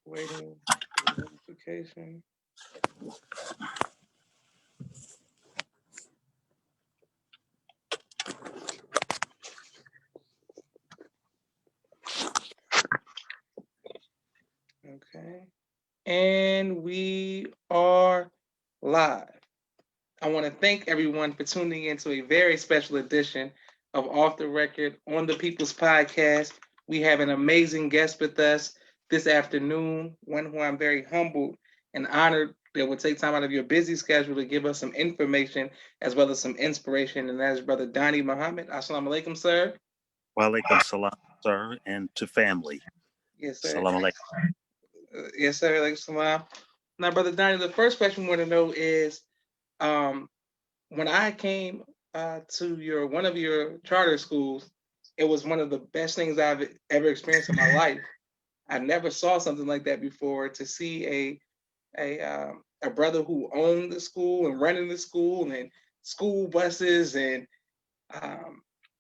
Waiting for notification. Okay. And we are live. I want to thank everyone for tuning in to a very special edition of Off the Record on the People's Podcast. We have an amazing guest with us this afternoon, one who I'm very humbled and honored that would take time out of your busy schedule to give us some information as well as some inspiration, and that is Brother Donnie Muhammad. Assalamu alaikum, sir. Wa alaikum salam, sir, and to family. Yes, sir. Salam alaikum. Yes, sir. Alaikum salam. Now, Brother Donnie, the first question we want to know is, when I came to one of your charter schools, it was one of the best things I've ever experienced in my life. I never saw something like that before. To see a brother who owned the school and running the school and school buses and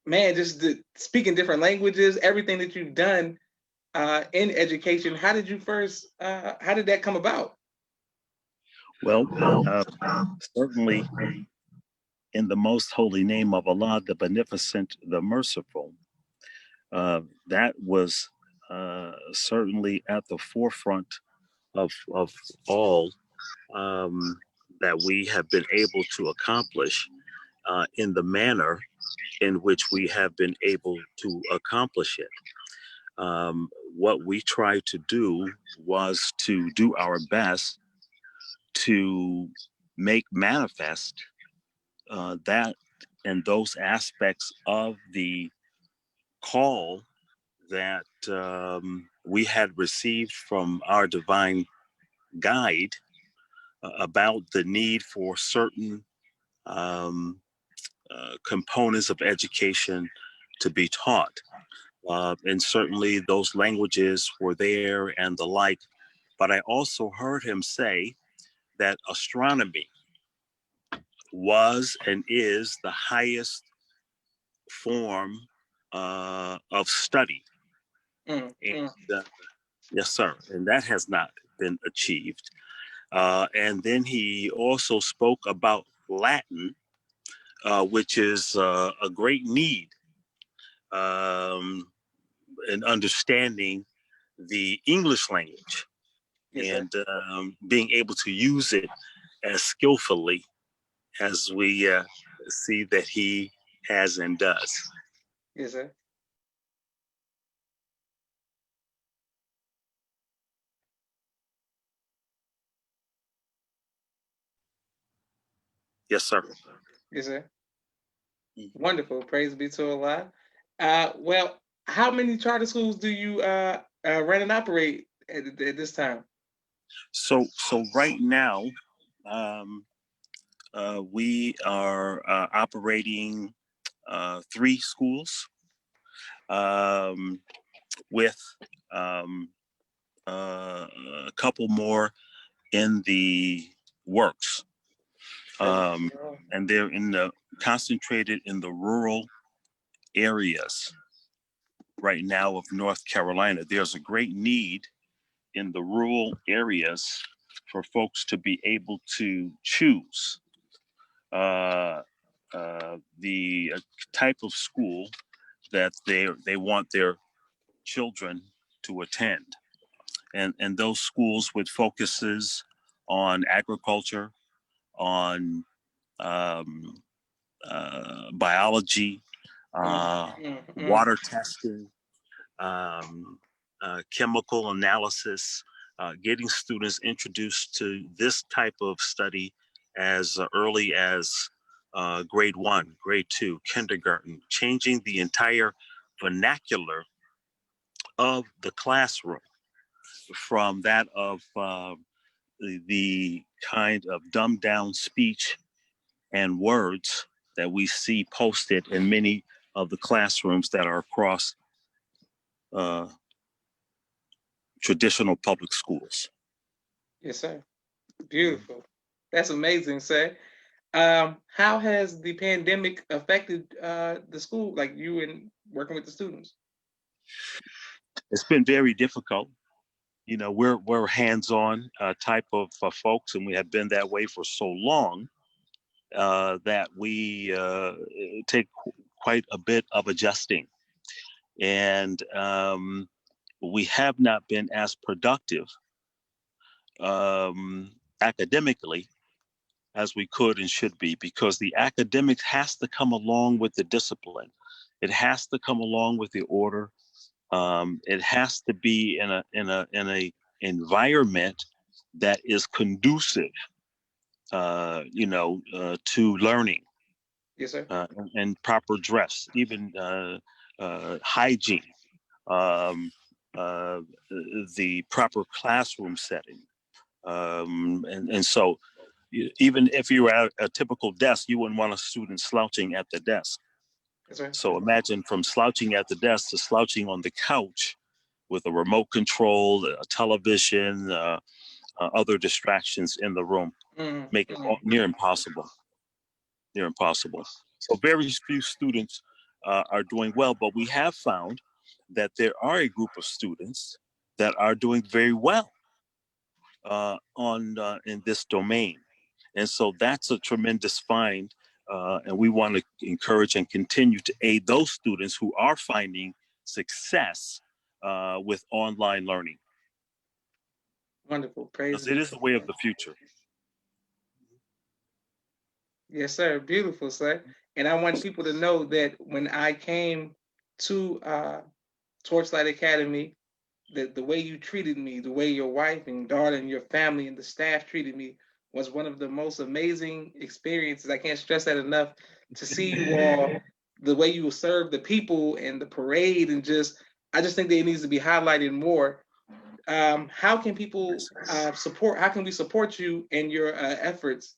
man, just speaking different languages, everything that you've done in education. How did you first? How did that come about? Well, certainly in the most holy name of Allah, the Beneficent, the Merciful, that was certainly at the forefront of all that we have been able to accomplish in the manner in which we have been able to accomplish it. What we tried to do was to do our best to make manifest that and those aspects of the call that we had received from our divine guide about the need for certain components of education to be taught. And certainly those languages were there and the like. But I also heard him say that astronomy was and is the highest form of study. And yes, sir. And that has not been achieved. And then he also spoke about Latin, which is a great need in understanding the English language and being able to use it as skillfully as we see that he has and does. Yes, sir. Yes, sir. Yes, sir. Wonderful. Praise be to Allah. Well, how many charter schools do you run and operate at this time? So right now, we are operating 3 schools with a couple more in the works. And they're concentrated in the rural areas right now of North Carolina. There's a great need in the rural areas for folks to be able to choose the type of school that they want their children to attend. And those schools with focuses on agriculture, on biology, water testing, chemical analysis, getting students introduced to this type of study as early as grade 1, grade 2, kindergarten, changing the entire vernacular of the classroom from that of the kind of dumbed down speech and words that we see posted in many of the classrooms that are across traditional public schools. Yes, sir. Beautiful. That's amazing, sir. How has the pandemic affected the school, like you and working with the students? It's been very difficult. we're hands-on type of folks, and we have been that way for so long that we take quite a bit of adjusting, and we have not been as productive academically as we could and should be, because the academics has to come along with the discipline. It has to come along with the order. It has to be in a environment that is conducive, to learning, Yes, sir. and proper dress, even hygiene, um, uh, the proper classroom setting. And so even if you were at a typical desk, you wouldn't want a student slouching at the desk. Yes, sir. So imagine from slouching at the desk to slouching on the couch with a remote control, a television, other distractions in the room, make it near impossible. Near impossible. So very few students are doing well, but we have found that there are a group of students that are doing very well on in this domain. And so that's a tremendous find. And we want to encourage and continue to aid those students who are finding success with online learning. Wonderful. Praise Because be it to is the way of God. the future. Yes, sir. Beautiful, sir. And I want people to know that when I came to Torchlight Academy, the way you treated me, the way your wife and daughter and your family and the staff treated me was one of the most amazing experiences. I can't stress that enough. To see you all, the way you serve the people and the parade, and I just think that it needs to be highlighted more. How can people support? How can we support you in your efforts?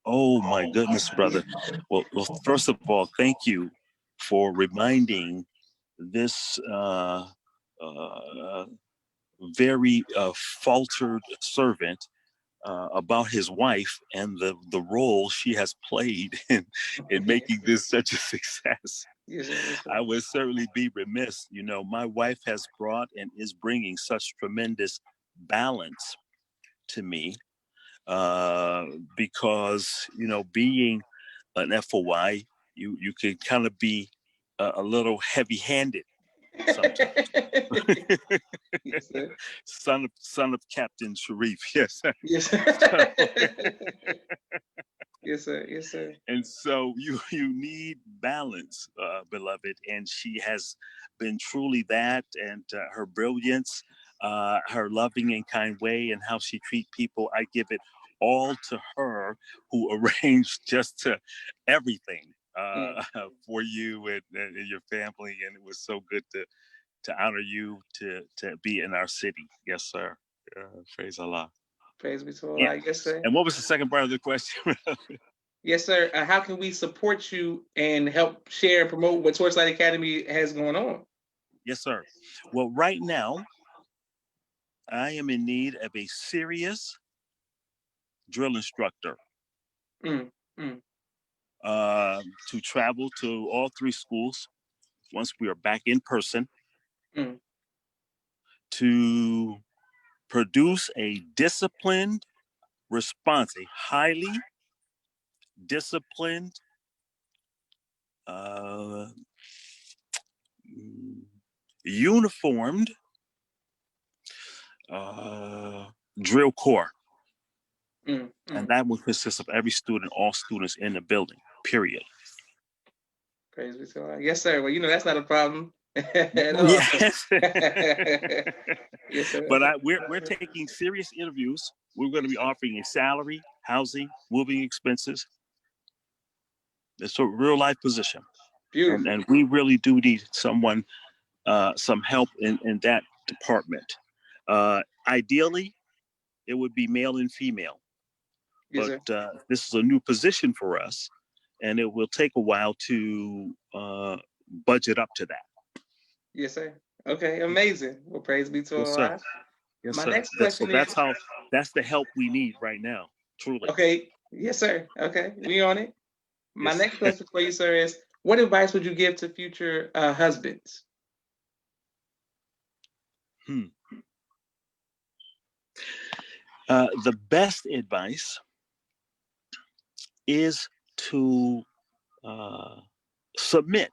Oh my goodness, brother. Well, first of all, thank you for reminding this very faltered servant about his wife and the role she has played in making this such a success. Yes, sir. Yes, I sir. would certainly be remiss. My wife has brought and is bringing such tremendous balance to me, because being an FOI, you can kind of be a little heavy-handed sometimes. Yes, sir. son of Captain Sharif, yes. Yes, sir. So, Yes, sir. Yes, sir. and so you need balance, beloved, and she has been truly that, and her brilliance, her loving and kind way, and how she treats people, I give it all to her, who arranged just to everything Mm. for you and your family, and it was so good to honor you, to be in our city. Yes, sir. Praise Allah. Praise be to Yeah. Allah. Yes, sir. And what was the second part of the question? Yes, sir. How can we support you and help share and promote what Torchlight Academy has going on? Yes, sir. Well, right now, I am in need of a serious drill instructor Mm, mm, to travel to all three schools once we are back in person, mm. to produce a disciplined response, a highly disciplined, uh, uniformed drill corps. Mm, And mm. that will consist of every student, all students in the building, period. Praise be to Allah. Yes, sir. Well, that's not a problem at all. Yes. Yes, sir. But we're taking serious interviews. We're going to be offering a salary, housing, moving expenses. It's a real life position. And Beautiful. and we really do need someone, some help in that department. Ideally, it would be male and female, Yes, but sir. this is a new position for us, and it will take a while to budget up to that. Yes, sir. Okay, amazing. Well, praise be to Yes, sir. Allah. Yes, My sir. next question is, That's the help we need right now. Truly. okay, yes, sir. Okay, we on it. My Yes. next question for you, sir, is what advice would you give to future husbands? Hmm. The best advice is to submit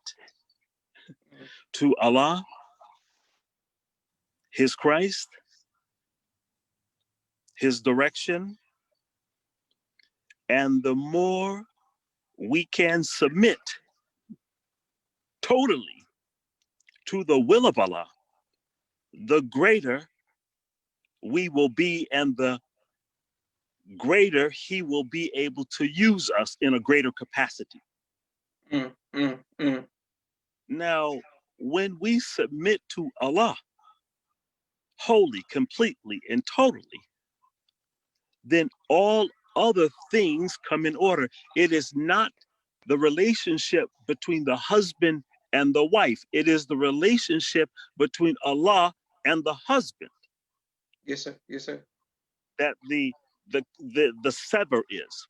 to Allah, His Christ, His direction, and the more we can submit totally to the will of Allah, the greater we will be, and the greater He will be able to use us in a greater capacity. Now, when we submit to Allah wholly, completely, and totally, then all other things come in order. It is not the relationship between the husband and the wife. It is the relationship between Allah and the husband. Yes, sir. Yes, sir. That the sever is.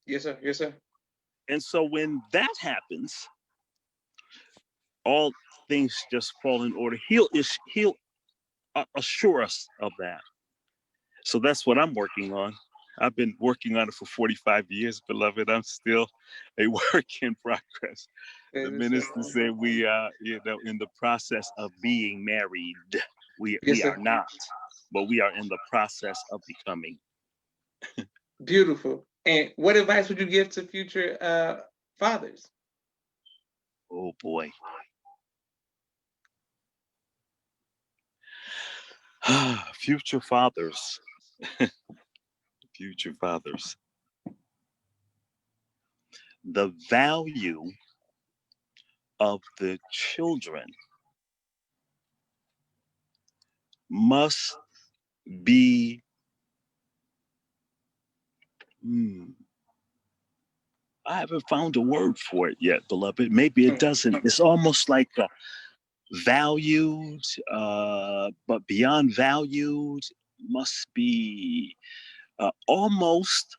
Yes, sir. Yes, sir. And so when that happens, all things just fall in order. He'll assure us of that. So that's what I'm working on. I've been working on it for 45 years, beloved. I'm still a work in progress. The minister said we are, in the process of being married. We are not, but we are in the process of becoming. Beautiful. And what advice would you give to future fathers? Oh boy. Future fathers. Future fathers. The value of the children must be I haven't found a word for it yet, beloved. Maybe it doesn't. It's almost like valued, but beyond valued must be almost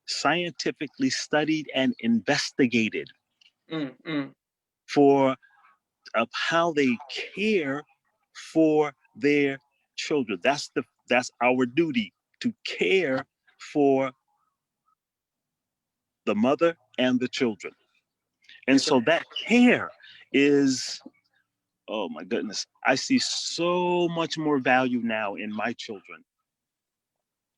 scientifically studied and investigated for how they care for their children. That's our duty, to care for the mother and the children. And so that care is, oh my goodness, I see so much more value now in my children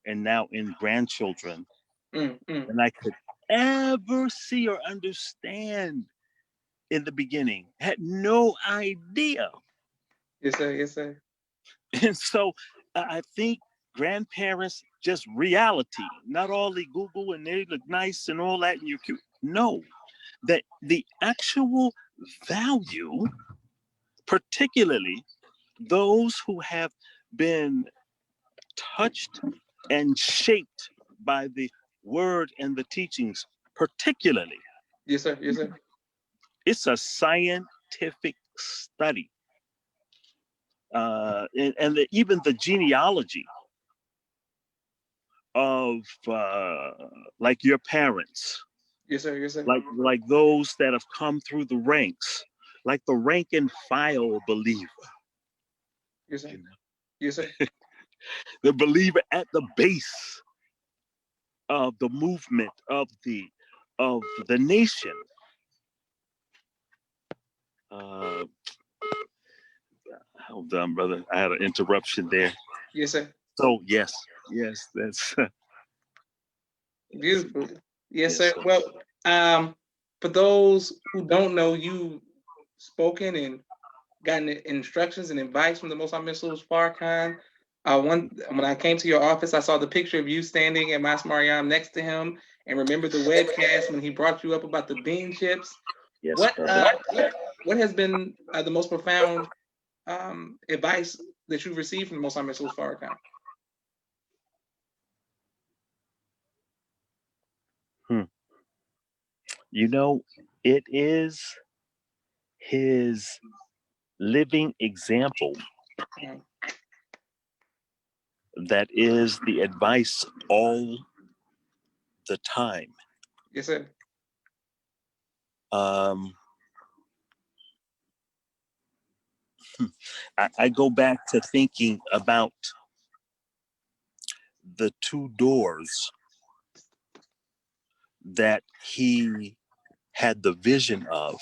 and now in grandchildren than I could ever see or understand in the beginning. Had no idea. Yes, sir. Yes, sir. And so I think grandparents, just reality, not all the Google and they look nice and all that and you're cute. No, that the actual value, particularly those who have been touched and shaped by the word and the teachings, particularly. Yes, sir. Yes, sir. It's a scientific study. Even the genealogy of like your parents. Yes, sir. Yes, sir. Like those that have come through the ranks, like the rank and file believer. Yes, sir. Yes, sir. The believer at the base of the movement of the nation. Hold on, brother. I had an interruption there. Yes, sir. So yes, that's beautiful. Yes, sir. Well, for those who don't know, you spoken and gotten instructions and advice from the Most High Min Farrakhan. When I came to your office, I saw the picture of you standing at Mas Mariam next to him, and remember the webcast when he brought you up about the bean chips. Yes, what has been the most profound advice that you've received from the Most High Min Farrakhan? You know, it is his living example that is the advice all the time. Yes, sir. I go back to thinking about the two doors that he had the vision of.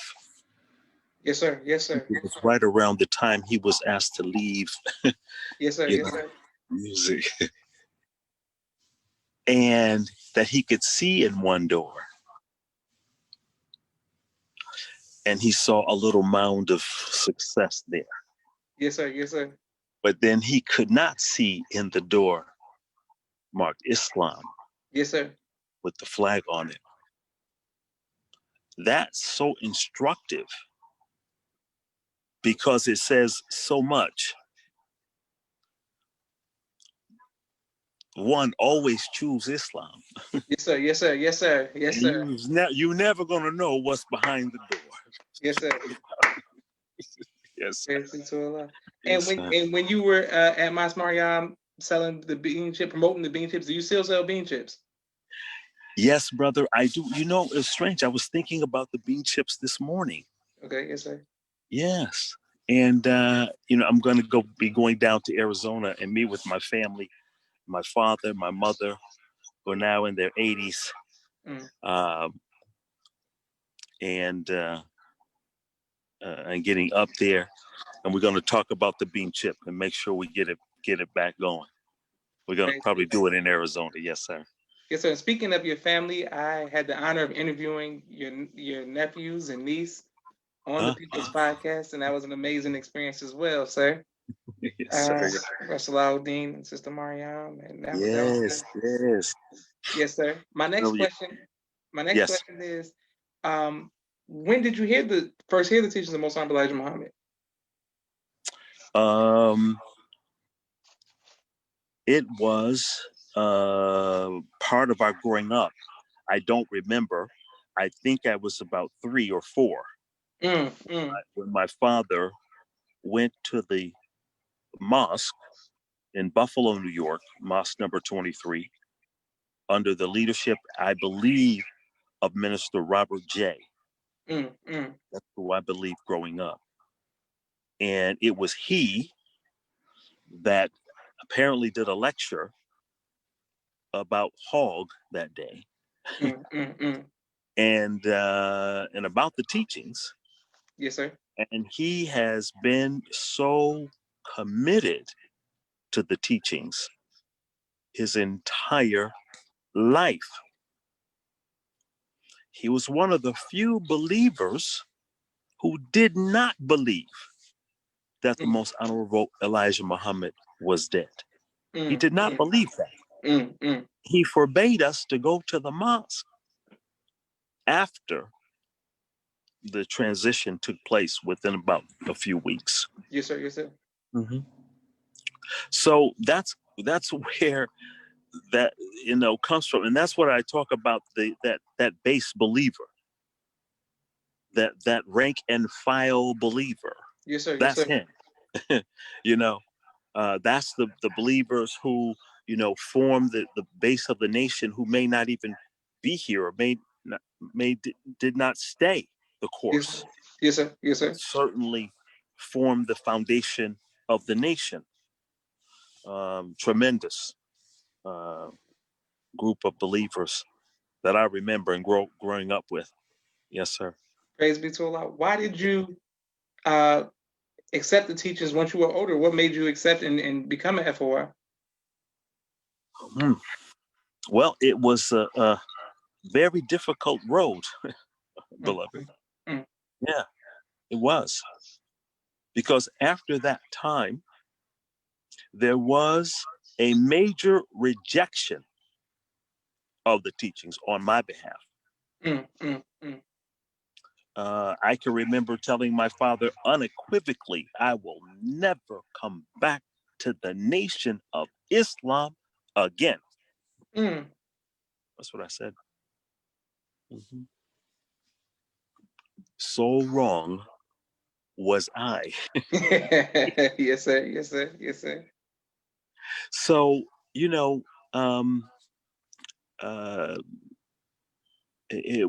Yes, sir. Yes, sir. It was right around the time he was asked to leave, Yes, sir. you Yes, know, sir. music, and that he could see in one door. And he saw a little mound of success there. Yes, sir. Yes, sir. But then he could not see in the door marked Islam Yes, sir. with the flag on it. That's so instructive because it says so much. One, always choose Islam. Yes, sir. Yes, sir. Yes, sir. Yes, sir. You're never going to know what's behind the door. Yes, sir. Yes, sir. Praise be to Allah. And Yes, sir. when you were at Mas Mariam selling the bean chip, promoting the bean chips, do you still sell bean chips? Yes, brother, I do. You know, it's strange. I was thinking about the bean chips this morning. Okay. Yes, sir. Yes. And, I'm going to be going down to Arizona and meet with my family, my father, my mother, who are now in their 80s. Mm. And getting up there. And we're going to talk about the bean chip and make sure we get it back going. We're going to probably do it in Arizona. Yes, sir. Yes, sir. Speaking of your family, I had the honor of interviewing your nephews and niece on the People's Podcast, and that was an amazing experience as well, sir. Yes, sir. Russell Aldean and Sister Mariam, and that was Yes, yes. Yes, sir. My next question is, when did you first hear the teachings of Most Honorable Elijah Muhammad? It was part of our growing up. I don't remember. I think I was about 3 or 4 when my father went to the mosque in Buffalo, New York, mosque number 23, under the leadership, I believe, of Minister Robert J. That's who I believe growing up. And it was he that apparently did a lecture about hog that day. And about the teachings. Yes, sir. And he has been so committed to the teachings his entire life. He was one of the few believers who did not believe that the Most Honorable Elijah Muhammad was dead. He did not believe that. He forbade us to go to the mosque after the transition took place within about a few weeks. Yes, sir. Yes, sir. Mm-hmm. So that's where that comes from, and that's what I talk about, that base believer, that rank and file believer. Yes, sir. That's yes, sir. him. That's the believers who form the base of the nation, who may not even be here or did not stay the course. Yes, sir. Yes, sir. Certainly formed the foundation of the nation. Tremendous group of believers that I remember and growing up with. Yes, sir. Praise be to Allah. Why did you accept the teachings once you were older? What made you accept and become an FOI? Well, it was a very difficult road, beloved. Yeah, it was. Because after that time, there was a major rejection of the teachings on my behalf. I can remember telling my father unequivocally, I will never come back to the nation of Islam again. That's what I said. Mm-hmm. So wrong was I. Yes, sir. Yes, sir. Yes, sir. So, it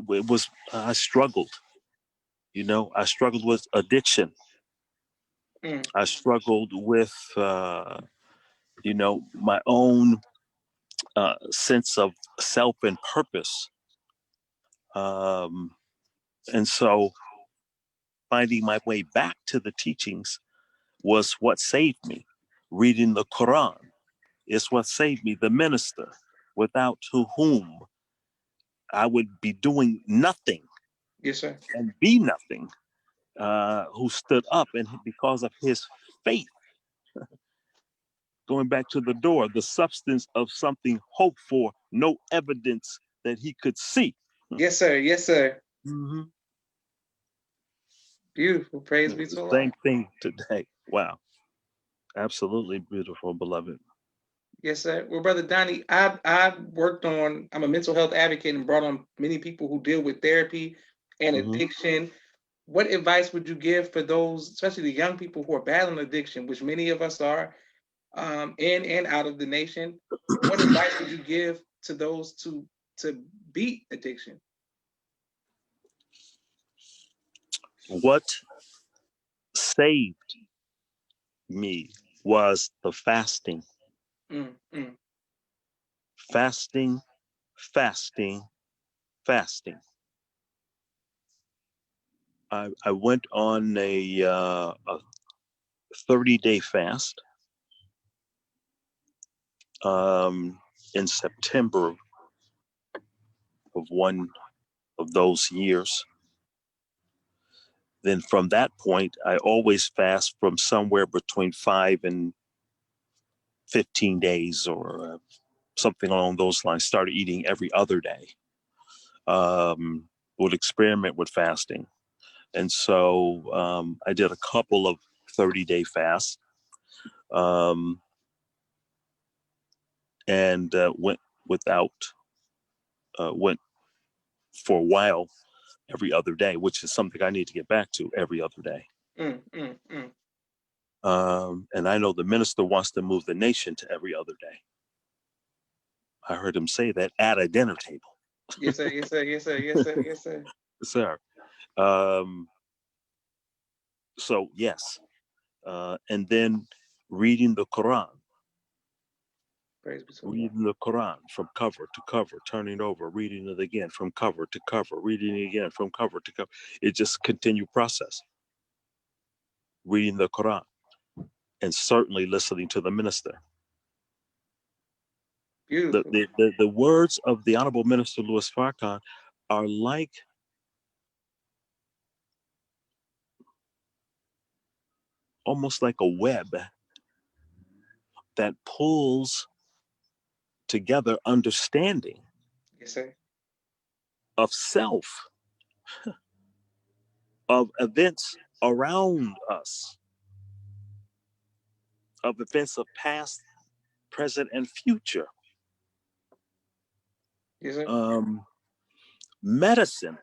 was, I struggled. I struggled with addiction. I struggled with, my own sense of self and purpose. And so finding my way back to the teachings was what saved me. Reading the Quran is what saved me. The minister, without whom I would be doing nothing. Yes, sir. And be nothing, who stood up, and because of his faith, going back to the door, the substance of something hoped for, no evidence that he could see. Yes, sir. Yes, sir. Mm-hmm. Beautiful. Praise be to Allah. Same thing today. Wow. Absolutely beautiful, beloved. Yes, sir. Well, Brother Donnie, I've worked on, I'm a mental health advocate and brought on many people who deal with therapy and addiction. What advice would you give for those, especially the young people who are battling addiction, which many of us are, in and out of the nation? What advice would you give to those to beat addiction? What saved me was the fasting. Fasting, fasting, fasting. I went on a 30-day fast in September of one of those years. Then from that point, I always fast from somewhere between 5 and 15 days or something along those lines. Started eating every other day. Would experiment with fasting. And so I did a couple of 30-day fasts, and went for a while every other day, which is something I need to get back to every other day. And I know the minister wants to move the nation to every other day. I heard him say that at a dinner table. Yes, sir. Yes, sir. Yes, sir. Yes, sir. Yes, sir. Sir. So yes. And then reading the Quran. Reading the Quran from cover to cover, turning over, reading it again from cover to cover, reading it again from cover to cover. It just continued process. Reading the Quran and certainly listening to the minister. Beautiful. The words of the Honorable Minister Louis Farrakhan are like almost like a web that pulls together understanding. Yes, sir. Of self, of events around us, of events of past, present, and future. Yes, sir. Medicine.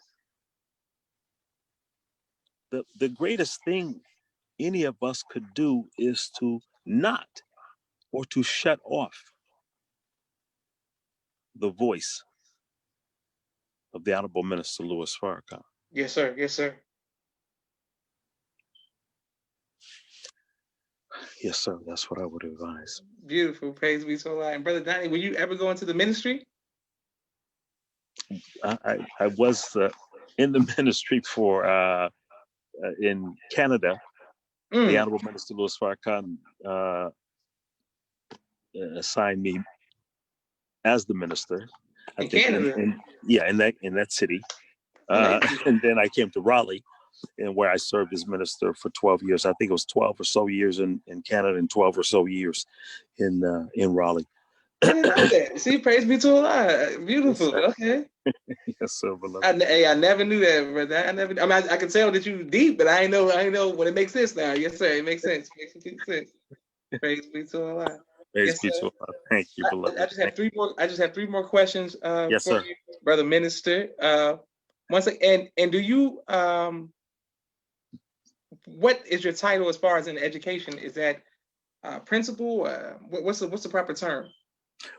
The greatest thing any of us could do is to not or to shut off the voice of the Honorable Minister Louis Farrakhan. Yes, sir. Yes, sir. Yes, sir. That's what I would advise. Beautiful. Praise be to Allah. And Brother Donnie, will you ever go into the ministry? I was in the ministry for in Canada. The Honorable Minister Louis Farrakhan assigned me as the minister. I think Canada. In that city. And then I came to Raleigh, and where I served as minister for 12 years. I think it was 12 or so years in Canada and 12 or so years in Raleigh. I didn't know that. See, praise be to Allah. Beautiful. Yes, okay. Yes, sir, beloved. I never knew that, brother. I mean, I can tell that you deep, but I know what it makes sense now. Yes, sir. It makes sense. It makes complete sense. Praise be to Allah. Praise be to Allah. Thank you, beloved. I just have three more. I just have three more questions yes, for sir. you, brother minister. Once again, and do you what is your title as far as in education? Is that principal? What's the proper term?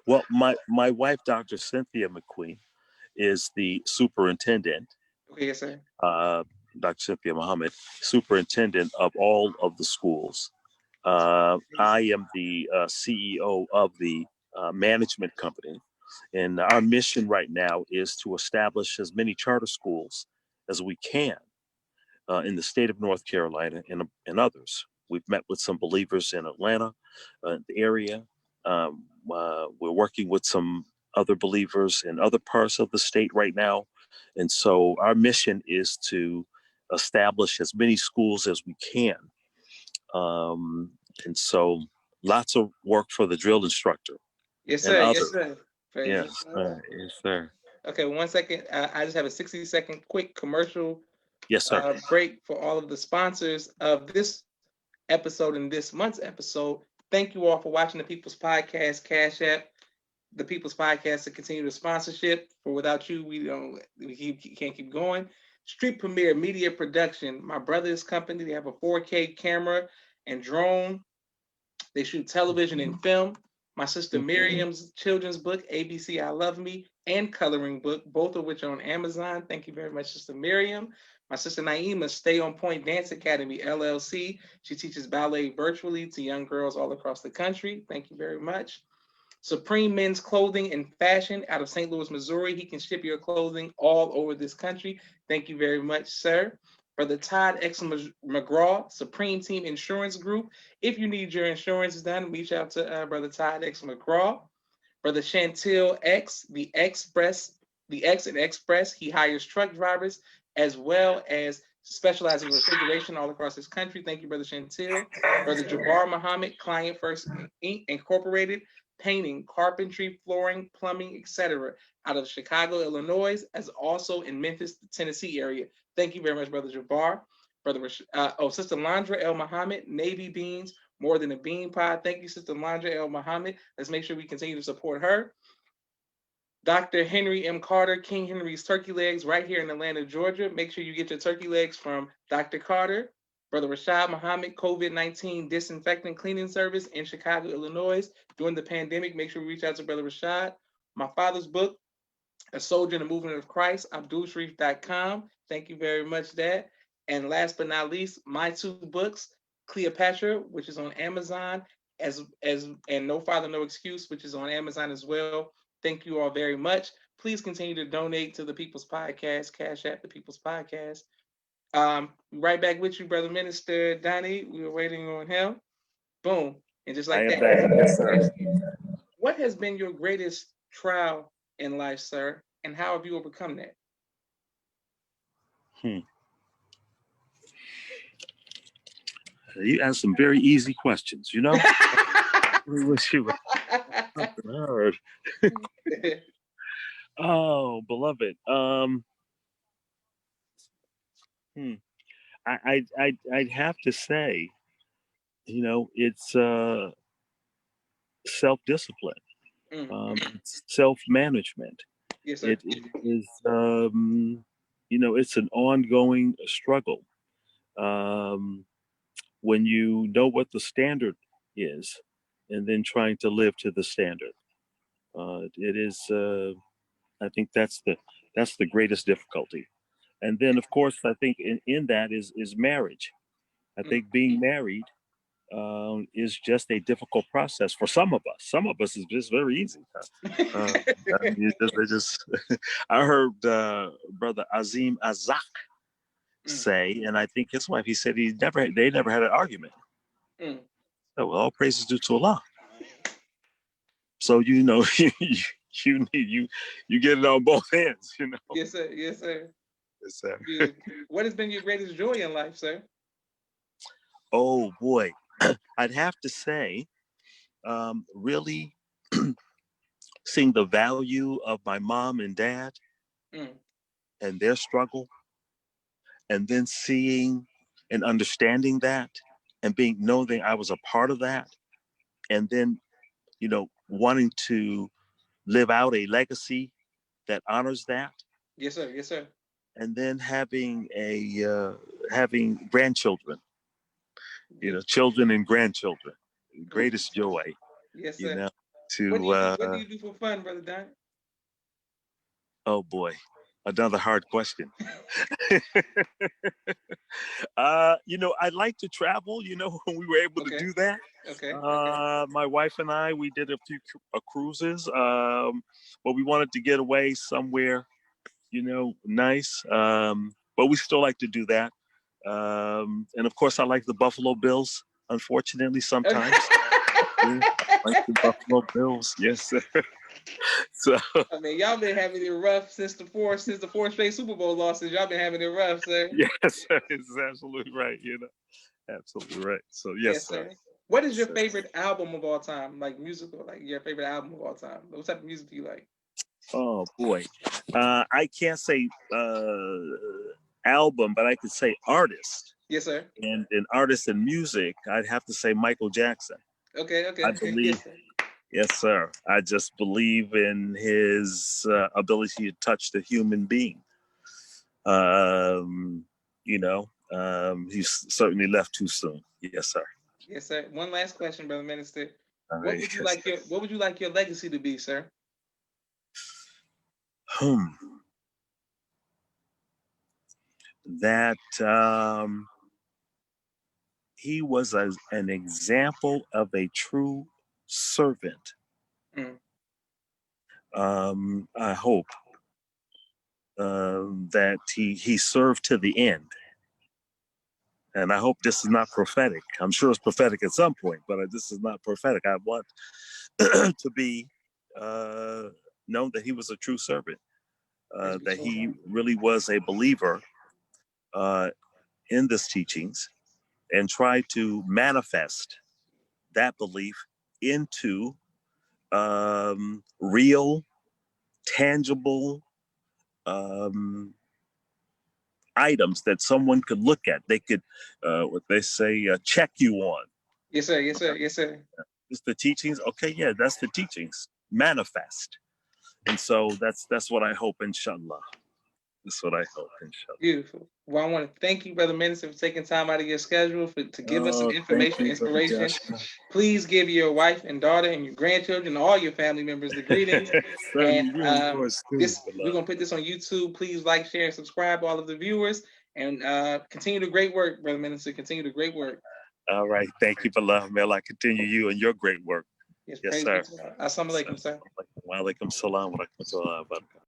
Well, my wife, Dr. Cynthia McQueen, is the superintendent. Okay, yes, sir. Dr. Cynthia Muhammad, superintendent of all of the schools. I am the CEO of the management company. And our mission right now is to establish as many charter schools as we can in the state of North Carolina and others. We've met with some believers in Atlanta, the area. We're working with some other believers in other parts of the state right now. And so our mission is to establish as many schools as we can. And so lots of work for the drill instructor. Yes, And sir. others. Yes, sir. Praise Yes, God. yes, sir. Okay, 1 second. I just have a 60-second quick commercial Yes, sir. break for all of the sponsors of this episode and this month's episode. Thank you all for watching the People's Podcast, Cash App, the People's Podcast to continue the sponsorship. For without you, we can't keep going. Street Premiere Media Production, my brother's company. They have a 4K camera and drone. They shoot television and film. My sister Miriam's children's book, ABC I Love Me, and coloring book, both of which are on Amazon. Thank you very much, Sister Miriam. My sister Naima, Stay on Point Dance Academy, LLC. She teaches ballet virtually to young girls all across the country. Thank you very much. Supreme Men's Clothing and Fashion out of St. Louis, Missouri. He can ship your clothing all over this country. Thank you very much, sir. Brother Todd X. McGraw, Supreme Team Insurance Group. If you need your insurance done, reach out to Brother Todd X. McGraw. Brother Chantil X, the X and Express. He hires truck drivers as well as specializing in refrigeration all across this country. Thank you, Brother Chantil. Brother Jabbar Muhammad, Client First Inc. Incorporated, painting, carpentry, flooring, plumbing, etc. out of Chicago, Illinois, as also in Memphis, Tennessee area. Thank you very much, Brother Jabbar. Brother, Sister Landra El Muhammad, Navy Beans, More Than a Bean Pod. Thank you, Sister Landra El Muhammad. Let's make sure we continue to support her. Dr. Henry M. Carter, King Henry's Turkey Legs, right here in Atlanta, Georgia. Make sure you get your turkey legs from Dr. Carter. Brother Rashad Muhammad, COVID-19 Disinfectant Cleaning Service in Chicago, Illinois. During the pandemic, make sure we reach out to Brother Rashad. My father's book, A Soldier in the Movement of Christ, AbdulSharif.com. Thank you very much, Dad. And last but not least, my two books, Cleopatra, which is on Amazon, and No Father, No Excuse, which is on Amazon as well. Thank you all very much. Please continue to donate to the People's Podcast, Cash App the People's Podcast. Right back with you, Brother Minister Donnie. We were waiting on him. Boom. And just like that. Yes, sir. What has been your greatest trial in life, sir? And how have you overcome that? You asked some very easy questions, you know? We wish you heard. Oh, beloved. I'd have to say, you know, it's self-discipline, it's self-management. Yes, sir. It is, you know, it's an ongoing struggle. When you know what the standard is, and then trying to live to the standard, it is. I think that's the greatest difficulty. And then, of course, I think in that is marriage. I think being married is just a difficult process for some of us. Some of us is just very easy. I heard Brother Azim Azak say, and I think his wife, he said they never had an argument. So all praises due to Allah. So you know you get it on both ends, you know. Yes, sir. Yes, sir. Yes, sir. What has been your greatest joy in life, sir? Oh boy, I'd have to say, really seeing the value of my mom and dad and their struggle, and then seeing and understanding that, and knowing I was a part of that, and then, you know, wanting to live out a legacy that honors that. Yes, sir. Yes, sir. And then having grandchildren, you know, children and grandchildren, greatest joy. Yes, sir. You know, what do you do for fun, Brother Don? Oh boy, Another hard question. I like to travel, when we were able to Okay. do that. Okay. My wife and I, we did a few cruises, but we wanted to get away somewhere, nice. But we still like to do that. And of course, I like the Buffalo Bills, unfortunately, sometimes. Yeah, like the Buffalo Bills. Yes, sir. So, I mean, y'all been having it rough since the four straight Super Bowl losses. Y'all been having it rough, sir. yes, sir, it's absolutely right. Absolutely right. So, yes, Yes, sir. sir. What is Yes, your sir. favorite album of all time? Like musical, like your favorite album of all time? What type of music do you like? Oh boy, I can't say album, but I could say artist. Yes, sir. And an artist in music, I'd have to say Michael Jackson. Okay, I okay, okay. believe, Yes, sir. yes, sir. I just believe in his ability to touch the human being. Um, he's certainly left too soon. Yes, sir. Yes, sir. One last question, brother minister. All What right. would you Yes, like your legacy to be, sir? sir. That he was an example of a true servant. Mm. I hope that he served to the end. And I hope this is not prophetic. I'm sure it's prophetic at some point, but this is not prophetic. I want to be known that he was a true servant, that he really was a believer in this teachings and tried to manifest that belief into real, tangible items that someone could look at. They could, what they say, check you on. Yes, sir. Yes, sir. Yes, sir. It's the teachings. Okay, yeah, that's the teachings. Manifest. And so that's what I hope, inshallah. That's what I hope, inshallah. Beautiful. Well, I want to thank you, Brother Minister, for taking time out of your schedule to give us some information, you, inspiration. Please give your wife and daughter and your grandchildren, all your family members, the greetings. And we're gonna put this on YouTube. Please like, share, and subscribe, all of the viewers, and continue the great work, Brother Minister. Continue the great work. All right. Thank you, Bilal. May Allah continue you and your great work. Yes, Yes, praise sir. be to Allah. Assalamu alaikum, sir. Wa alaikum salam wa rahmatullah wa barakatuh.